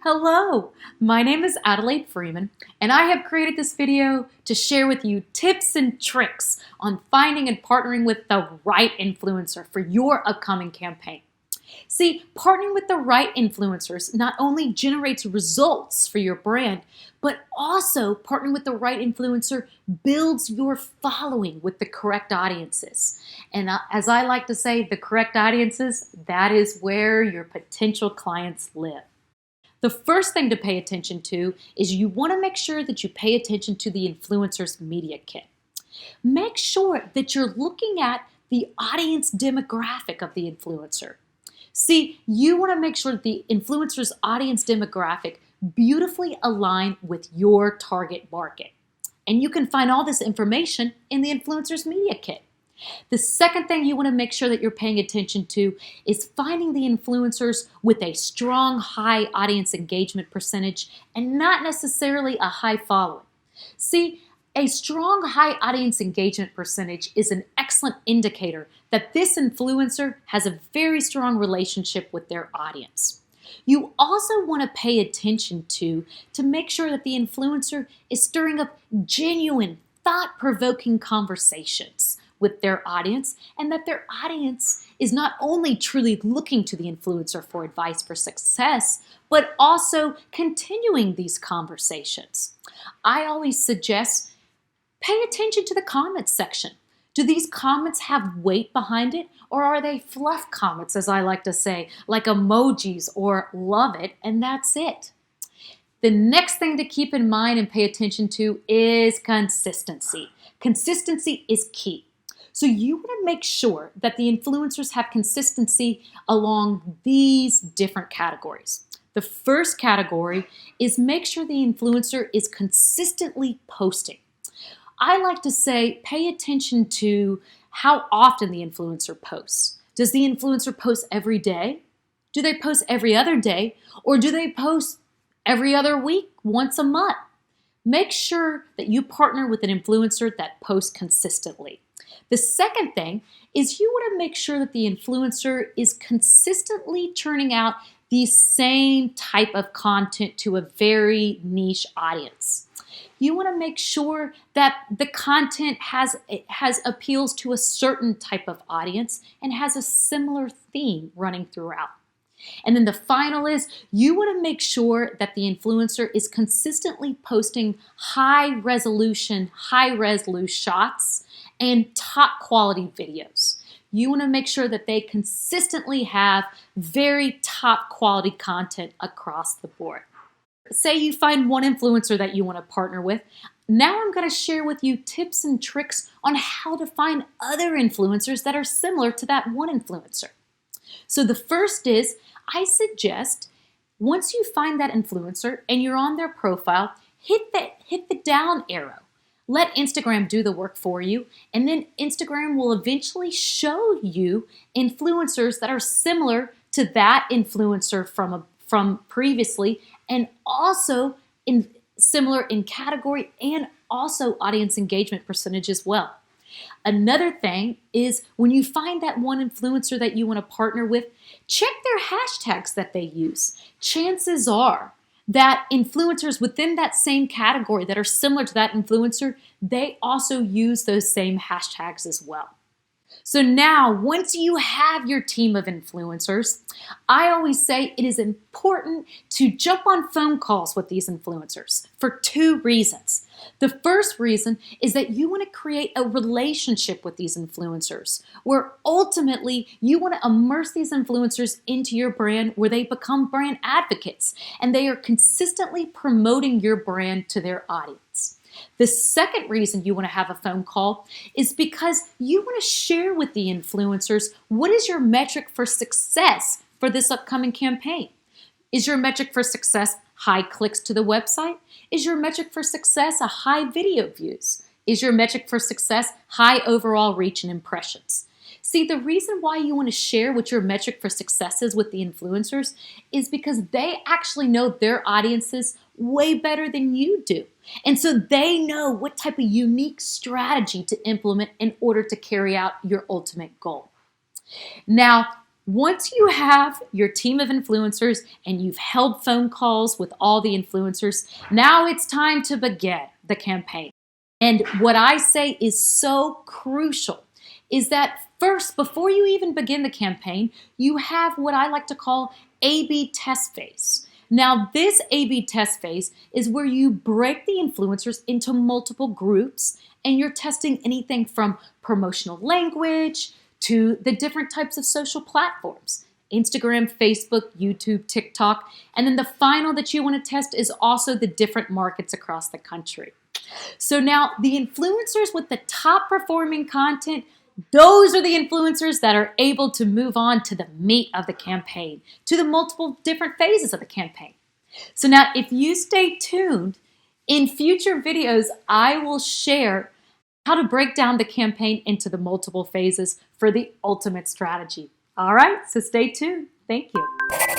Hello, my name is Adelaide Freeman, and I have created this video to share with you tips and tricks on finding and partnering with the right influencer for your upcoming campaign. See, partnering with the right influencers not only generates results for your brand, but also partnering with the right influencer builds your following with the correct audiences. And as I like to say, the correct audiences, that is where your potential clients live. The first thing to pay attention to is you want to make sure that you pay attention to the influencer's media kit. Make sure that you're looking at the audience demographic of the influencer. See, you want to make sure that the influencer's audience demographic beautifully align with your target market. And you can find all this information in the influencer's media kit. The second thing you want to make sure that you're paying attention to is finding the influencers with a strong, high audience engagement percentage and not necessarily a high following. See, a strong, high audience engagement percentage is an excellent indicator that this influencer has a very strong relationship with their audience. You also want to pay attention to make sure that the influencer is stirring up genuine, thought-provoking conversations with their audience, and that their audience is not only truly looking to the influencer for advice for success, but also continuing these conversations. I always suggest pay attention to the comments section. Do these comments have weight behind it, or are they fluff comments, as I like to say, like emojis or love it, and that's it? The next thing to keep in mind and pay attention to is consistency. Consistency is key. So you want to make sure that the influencers have consistency along these different categories. The first category is make sure the influencer is consistently posting. I like to say pay attention to how often the influencer posts. Does the influencer post every day? Do they post every other day? Or do they post every other week, once a month? Make sure that you partner with an influencer that posts consistently. The second thing is you want to make sure that the influencer is consistently churning out the same type of content to a very niche audience. You want to make sure that the content has appeals to a certain type of audience and has a similar theme running throughout. And then the final is you want to make sure that the influencer is consistently posting high resolution shots and top quality videos. You want to make sure that they consistently have very top quality content across the board. Say you find one influencer that you want to partner with. Now I'm going to share with you tips and tricks on how to find other influencers that are similar to that one influencer. So the first is, I suggest once you find that influencer and you're on their profile, hit the down arrow. Let Instagram do the work for you, and then Instagram will eventually show you influencers that are similar to that influencer from previously, and also similar in category and also audience engagement percentage as well. Another thing is when you find that one influencer that you want to partner with, check their hashtags that they use. Chances are that influencers within that same category that are similar to that influencer, they also use those same hashtags as well. So now, once you have your team of influencers, I always say it is important to jump on phone calls with these influencers for two reasons. The first reason is that you want to create a relationship with these influencers, where ultimately you want to immerse these influencers into your brand where they become brand advocates and they are consistently promoting your brand to their audience. The second reason you want to have a phone call is because you want to share with the influencers what is your metric for success for this upcoming campaign. Is your metric for success high clicks to the website? Is your metric for success a high video views? Is your metric for success high overall reach and impressions? See, the reason why you want to share what your metric for success is with the influencers is because they actually know their audiences way better than you do. And so they know what type of unique strategy to implement in order to carry out your ultimate goal. Now, Once you have your team of influencers and you've held phone calls with all the influencers, now it's time to begin the campaign. And what I say is so crucial is that first, before you even begin the campaign, you have what I like to call A/B test phase. Now, this A/B test phase is where you break the influencers into multiple groups and you're testing anything from promotional language to the different types of social platforms, Instagram, Facebook, YouTube, TikTok. And then the final that you want to test is also the different markets across the country. So now the influencers with the top performing content, those are the influencers that are able to move on to the meat of the campaign, to the multiple different phases of the campaign. So now if you stay tuned, in future videos, I will share how to break down the campaign into the multiple phases for the ultimate strategy. All right, so stay tuned. Thank you.